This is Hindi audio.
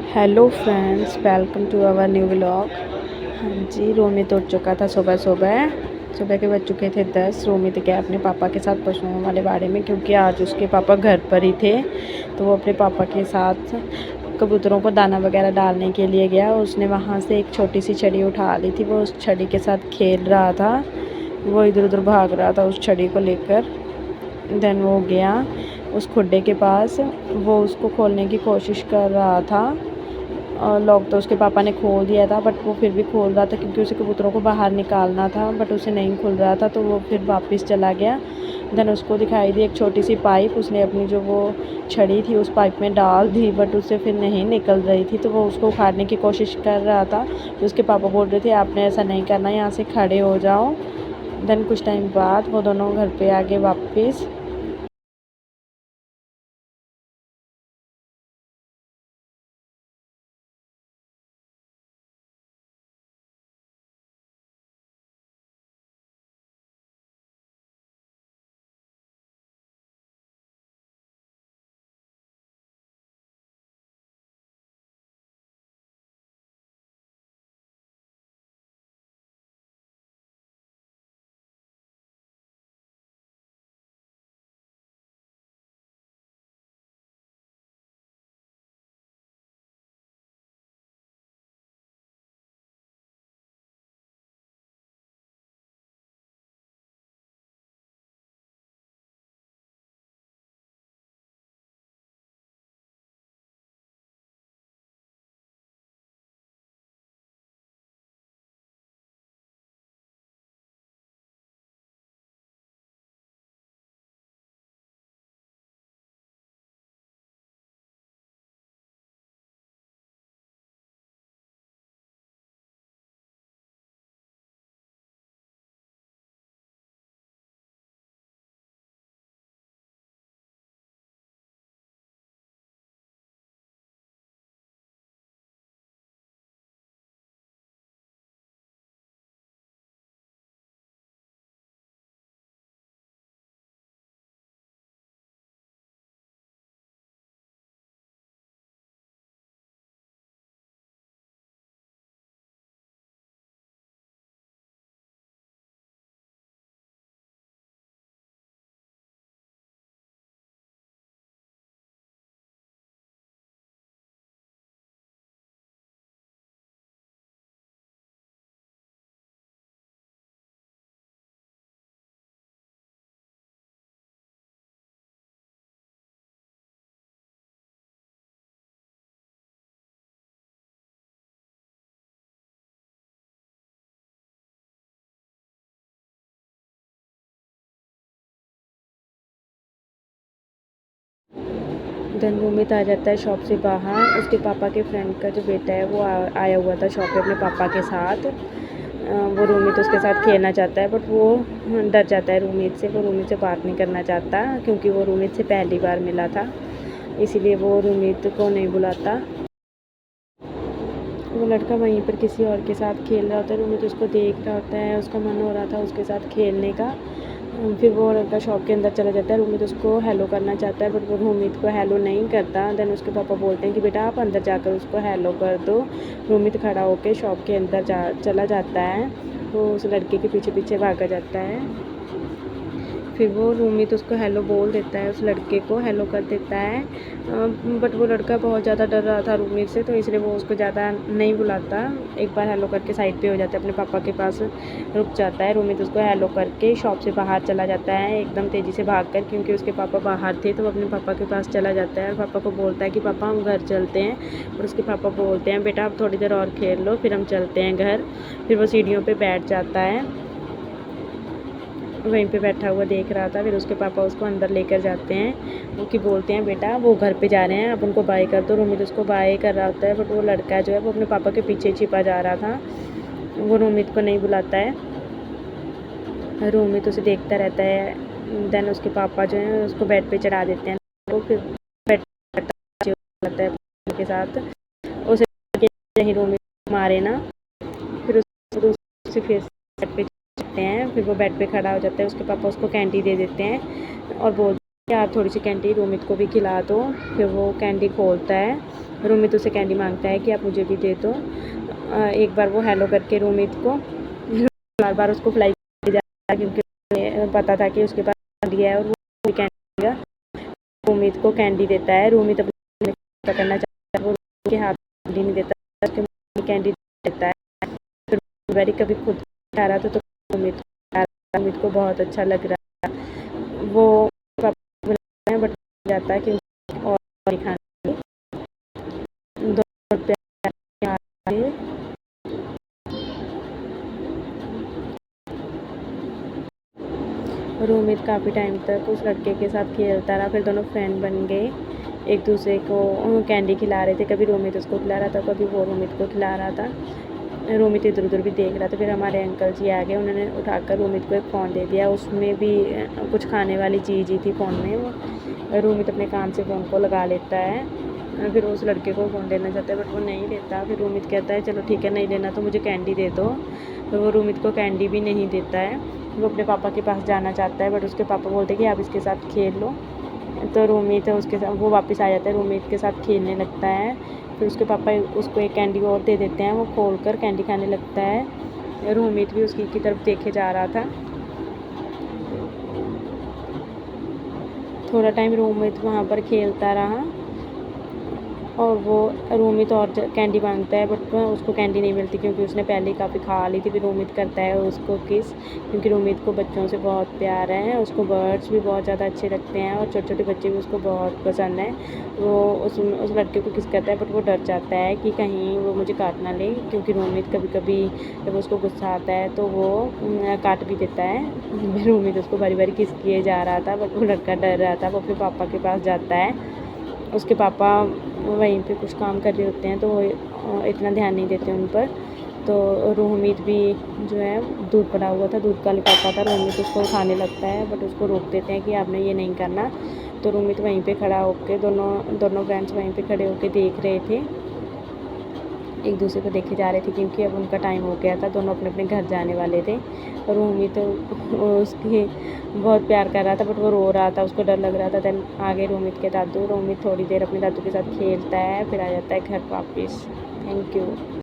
Hello friends, welcome to our new vlog. हाँ जी, रोमित उठ चुका था सुबह सुबह। सुबह के बज चुके थे 10। रोमित गया अपने पापा के साथ पशुओं वाले बाड़े में, क्योंकि आज उसके पापा घर पर ही थे। तो वो अपने पापा के साथ कबूतरों को दाना वगैरह डालने के लिए गया। उसने वहाँ से एक छोटी सी छड़ी उठा ली थी। वो उस छड़ी के साथ खेल रहा था। वो इधर उधर भाग रहा था उस छड़ी को लेकर। देन वो गया उस खुड्डे के पास। वो उसको खोलने की कोशिश कर रहा था। लॉक तो उसके पापा ने खोल दिया था, बट वो फिर भी खोल रहा था क्योंकि उसे कबूतरों को बाहर निकालना था, बट उसे नहीं खुल रहा था। तो वो फिर वापस चला गया। देन उसको दिखाई दी एक छोटी सी पाइप। उसने अपनी जो वो छड़ी थी उस पाइप में डाल दी, बट उससे फिर नहीं निकल रही थी। तो वो उसको उखाड़ने की कोशिश कर रहा था। तो उसके पापा बोल रहे थे आपने ऐसा नहीं करना, यहाँ से खड़े हो जाओ। देन कुछ टाइम बाद वो दोनों घर पे आ गए वापस। देन रोमित आ जाता है शॉप से बाहर। उसके पापा के फ्रेंड का जो बेटा है वो आया हुआ था शॉप पे अपने पापा के साथ। वो रोमित उसके साथ खेलना चाहता है, बट वो डर जाता है रोमित से। वो रोमित से बात नहीं करना चाहता क्योंकि वो रोमित से पहली बार मिला था, इसीलिए वो रोमित को नहीं बुलाता। वो लड़का वहीं पर किसी और के साथ खेल रहा होता है। रोमित उसको देख रहा होता है, उसका मन हो रहा था उसके साथ खेलने का। फिर वो लड़का शॉप के अंदर चला जाता है। रोमित उसको हेलो करना चाहता है, बट वो रोमित को हेलो नहीं करता। देन उसके पापा बोलते हैं कि बेटा आप अंदर जाकर उसको हेलो कर दो। रोमित खड़ा होकर शॉप के अंदर चला जाता है। वो उस लड़के के पीछे पीछे भागा जाता है। फिर वो रोमित उसको हेलो बोल देता है, उस लड़के को हेलो कर देता है। बट वो लड़का बहुत ज़्यादा डर रहा था रोमित से, तो इसलिए वो उसको ज़्यादा नहीं बुलाता। एक बार हेलो करके साइड पे हो जाता है, अपने पापा के पास रुक जाता है। रोमित उसको हेलो करके शॉप से बाहर चला जाता है एकदम तेज़ी से भागकर, क्योंकि उसके पापा बाहर थे। तो वो अपने पापा के पास चला जाता है और पापा को बोलता है कि पापा हम घर चलते हैं। और उसके पापा बोलते हैं बेटा आप थोड़ी देर और खेल लो, फिर हम चलते हैं घर। फिर वो सीढ़ियों पर बैठ जाता है, वहीं पे बैठा हुआ देख रहा था। फिर उसके पापा उसको अंदर लेकर जाते हैं। वो कि बोलते हैं बेटा वो घर पे जा रहे हैं, आप उनको बाय कर दो। रोमित उसको बाय कर रहा होता है, बट वो लड़का जो है वो अपने पापा के पीछे छिपा जा रहा था। वो रोमित को नहीं बुलाता है। रोमित उसे देखता रहता है। देन उसके पापा जो हैं उसको बेड पे चढ़ा देते हैं। वो फिर बेड लगता है के साथ उसे नहीं रोमित मारे ना। फिर उसे फिर बेड पे चढ़ते हैं। फिर वो बेड पे खड़ा हो जाता है। उसके पापा उसको कैंडी दे देते हैं और बोलते हैं यार थोड़ी सी कैंडी रोमित को भी खिला दो। फिर वो कैंडी खोलता है रोमित उससे कैंडी मांगता है कि आप मुझे भी दे दो। एक बार वो हेलो करके रोमित को बार बार उसको फ्लाई जा रहा है क्योंकि उन्हें पता था कि उसके पास कैंडी है और वो कैंडी देगा। रोमित को कैंडी देता है। रोमित अपने पकड़ना चाहता है, वो रोमित के हाथ कैंडी नहीं देता, उसके कैंडी देता है। फिर वेरी कभी खुद खा रहा था तो रोमित को बहुत अच्छा लग रहा है। वो बट जाता है क्योंकि और नहीं खाना। रोमित काफ़ी टाइम तक उस लड़के के साथ खेलता रहा। फिर दोनों फ्रेंड बन गए, एक दूसरे को कैंडी खिला रहे थे। कभी रोमित उसको खिला रहा था, कभी वो रोमित को खिला रहा था। रोमित इधर उधर भी देख रहा था। फिर हमारे अंकल जी आ गए, उन्होंने उठाकर रोमित को एक फ़ोन दे दिया। उसमें भी कुछ खाने वाली चीज़ ही थी फ़ोन में। वो रोमित अपने कान से फ़ोन को लगा लेता है। फिर उस लड़के को फ़ोन देना चाहता है बट वो नहीं देता। फिर रोमित कहता है चलो ठीक है, नहीं देना तो मुझे कैंडी दे दो। तो वो रोमित को कैंडी भी नहीं देता है। वो अपने पापा के पास जाना चाहता है बट उसके पापा बोलते हैं कि आप इसके साथ खेल लो। तो रोमित उसके साथ वो वापस आ जाता है, रोमित के साथ खेलने लगता है। फिर उसके पापा उसको एक कैंडी और दे देते हैं, वो खोलकर कैंडी खाने लगता है। रोमित भी उसकी की तरफ देखे जा रहा था। थोड़ा टाइम रोमित वहाँ पर खेलता रहा और वो रोमित और कैंडी मांगता है बट उसको कैंडी नहीं मिलती क्योंकि उसने पहले ही काफ़ी खा ली थी। फिर रोमित करता है उसको किस, क्योंकि रोमित को बच्चों से बहुत प्यार है। उसको बर्ड्स भी बहुत ज़्यादा अच्छे लगते हैं और छोटे छोटे बच्चे भी उसको बहुत पसंद हैं। वो उस लड़के को किस करता है बट वो डर जाता है कि कहीं वो मुझे काट ना ले, क्योंकि रोमित कभी कभी जब उसको गुस्सा आता है तो वो काट भी देता है। रोमित उसको बारी बारी किस किए जा रहा था बट वो लड़का डर रहा था। वो अपने पापा के पास जाता है। उसके पापा वहीं पे कुछ काम कर रहे होते हैं तो वो इतना ध्यान नहीं देते उन पर। तो रोमित भी जो है दूध पड़ा हुआ था, दूध का लिफाफा था, रोमित उसको उठाने लगता है बट उसको रोक देते हैं कि आपने ये नहीं करना। तो रोमित वहीं पे खड़ा होकर दोनों फ्रेंड्स वहीं पे खड़े होकर देख रहे थे, एक दूसरे को देखे जा रहे थे क्योंकि अब उनका टाइम हो गया था। दोनों अपने अपने घर जाने वाले थे। और रोमित तो उसकी बहुत प्यार कर रहा था बट वो रो रहा था, उसको डर लग रहा था। देन आगे रोमित के दादू, रोमित थोड़ी देर अपने दादू के साथ खेलता है फिर आ जाता है घर वापस। Thank you.